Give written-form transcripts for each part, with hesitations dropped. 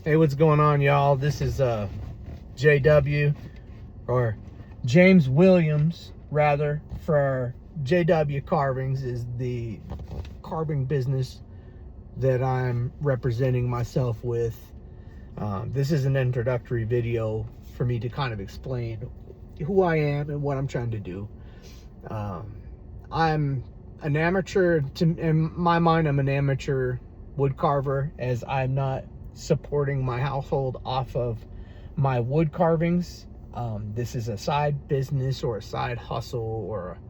Hey, what's going on, y'all? This is JW, or James Williams, rather, for JW Carvings is the carving business that I'm representing myself with. This is an introductory video for me to kind of explain who I am and what I'm trying to do. I'm an amateur. In my mind, I'm an amateur wood carver, as I'm not supporting my household off of my wood carvings. This is a side business or a side hustle or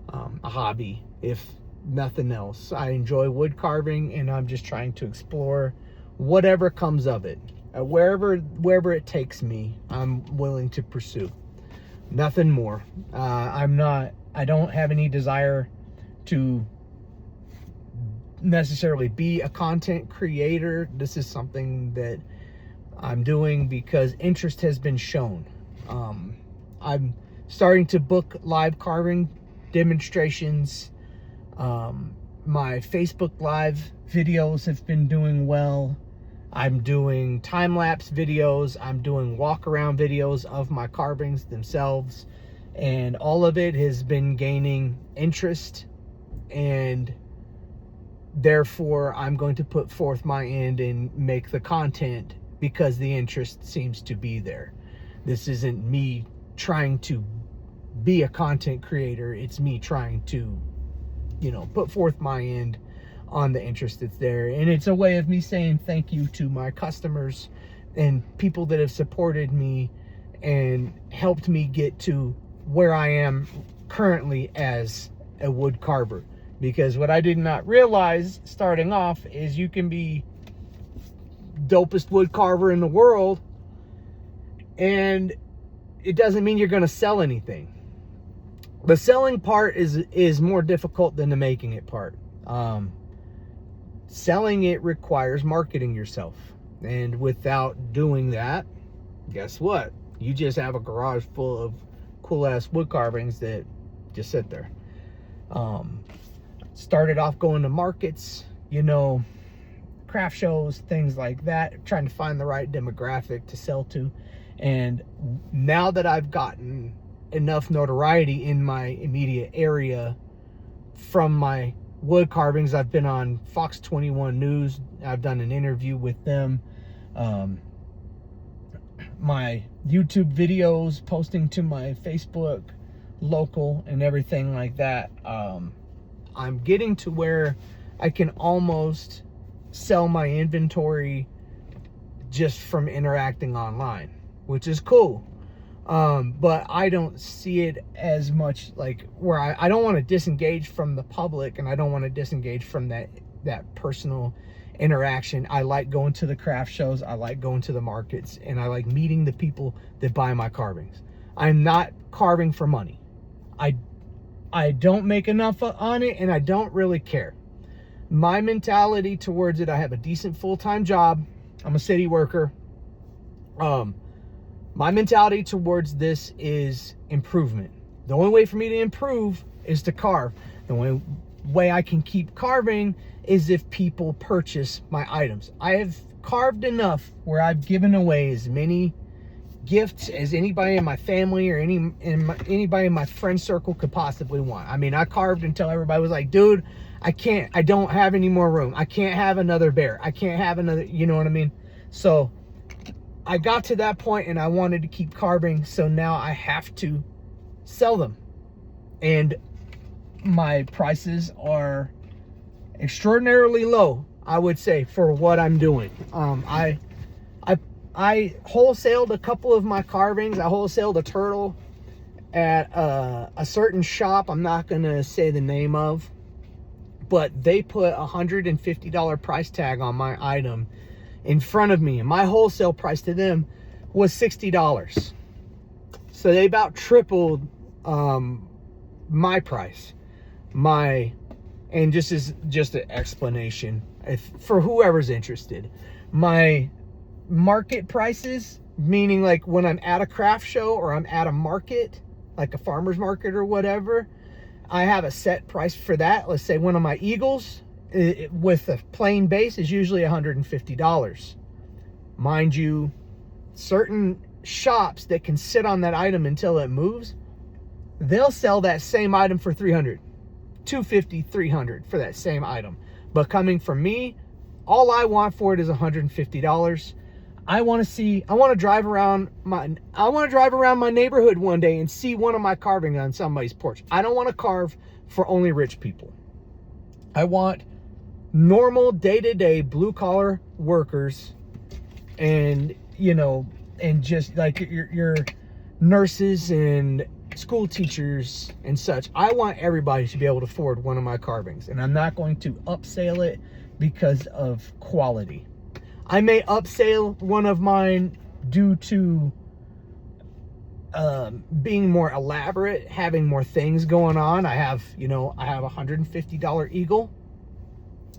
a hobby, if nothing else. I enjoy wood carving, and I'm just trying to explore whatever comes of it. Wherever it takes me, I'm willing to pursue. Nothing more. I don't have any desire to necessarily be a content creator. This is something that I'm doing because interest has been shown. I'm starting to book live carving demonstrations. My Facebook live videos have been doing well. I'm doing time-lapse videos. I'm doing walk-around videos of my carvings themselves, and all of it has been gaining interest, and therefore I'm going to put forth my end and make the content because the interest seems to be there. This isn't me trying to be a content creator. It's me trying to, put forth my end on the interest that's there. And it's a way of me saying thank you to my customers and people that have supported me and helped me get to where I am currently as a wood carver. Because what I did not realize starting off is you can be dopest wood carver in the world, and it doesn't mean you're going to sell anything. The selling part is more difficult than the making it part. Selling it requires marketing yourself, and without doing that, guess what? You just have a garage full of cool ass wood carvings that just sit there. Started off going to markets, craft shows, things like that, trying to find the right demographic to sell to. And now that I've gotten enough notoriety in my immediate area from my wood carvings, I've been on Fox 21 News. I've done an interview with them. My YouTube videos, posting to my Facebook local and everything like that. I'm getting to where I can almost sell my inventory just from interacting online, which is cool. But I don't see it as much like where I don't want to disengage from the public, and I don't want to disengage from that personal interaction. I like going to the craft shows. I like going to the markets, and I like meeting the people that buy my carvings. I'm not carving for money. I don't make enough on it, and I don't really care. My mentality towards it, I have a decent full-time job. I'm a city worker. My mentality towards this is improvement. The only way for me to improve is to carve. The only way I can keep carving is if people purchase my items. I have carved enough where I've given away as many gifts as anybody in my family or anybody in my friend circle could possibly want. I mean, I carved until everybody was like, dude, I don't have any more room. I can't have another bear. I can't have another, you know what I mean? So I got to that point, and I wanted to keep carving, so now I have to sell them. And my prices are extraordinarily low, I would say, for what I'm doing. I wholesaled a couple of my carvings. I wholesaled a turtle at a certain shop I'm not going to say the name of, but they put a $150 price tag on my item in front of me, and my wholesale price to them was $60. So they about tripled my price. And just an explanation for whoever's interested. My market prices, meaning like when I'm at a craft show or I'm at a market, like a farmer's market or whatever, I have a set price for that. Let's say one of my eagles with a plain base is usually $150. Mind you, certain shops that can sit on that item until it moves, they'll sell that same item for $300, $250, $300 for that same item. But coming from me, all I want for it is $150. I want to drive around my neighborhood one day and see one of my carving on somebody's porch. I don't want to carve for only rich people. I want normal day-to-day blue-collar workers, and and just like your nurses and school teachers and such. I want everybody to be able to afford one of my carvings, and I'm not going to upsell it because of quality. I may upsell one of mine due to being more elaborate, having more things going on. I have a $150 eagle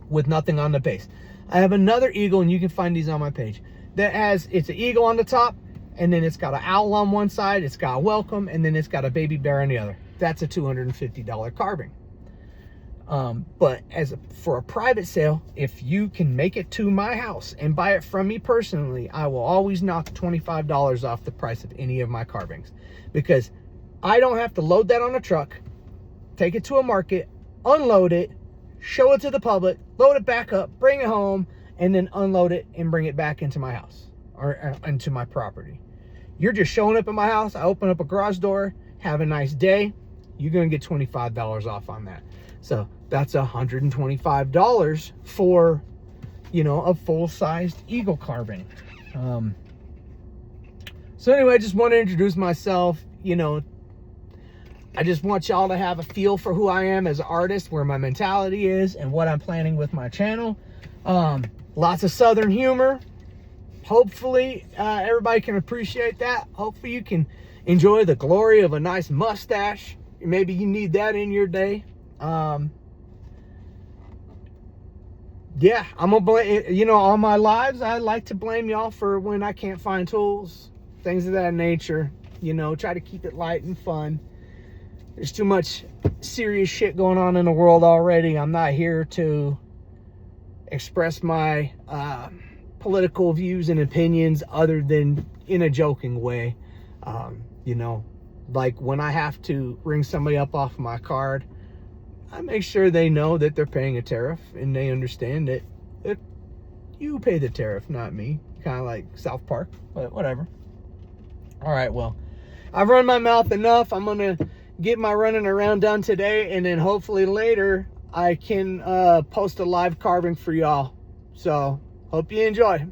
with nothing on the base. I have another eagle, and you can find these on my page, it's an eagle on the top, and then it's got an owl on one side, it's got a welcome, and then it's got a baby bear on the other. That's a $250 carving. But for a private sale, if you can make it to my house and buy it from me personally, I will always knock $25 off the price of any of my carvings, because I don't have to load that on a truck, take it to a market, unload it, show it to the public, load it back up, bring it home, and then unload it and bring it back into my house or into my property. You're just showing up at my house. I open up a garage door, have a nice day. You're going to get $25 off on that. So that's $125 for, a full-sized eagle carving. So anyway, I just want to introduce myself. I just want y'all to have a feel for who I am as an artist, where my mentality is, and what I'm planning with my channel. Lots of Southern humor. Hopefully, everybody can appreciate that. Hopefully, you can enjoy the glory of a nice mustache. Maybe you need that in your day. Yeah, I'm gonna blame, all my lives, I like to blame y'all for when I can't find tools, things of that nature. Try to keep it light and fun. There's too much serious shit going on in the world already. I'm not here to express my political views and opinions other than in a joking way. Like when I have to ring somebody up off my card, I make sure they know that they're paying a tariff, and they understand that you pay the tariff, not me. Kind of like South Park, but whatever. All right, well, I've run my mouth enough. I'm going to get my running around done today, and then hopefully later I can post a live carving for y'all. So hope you enjoy.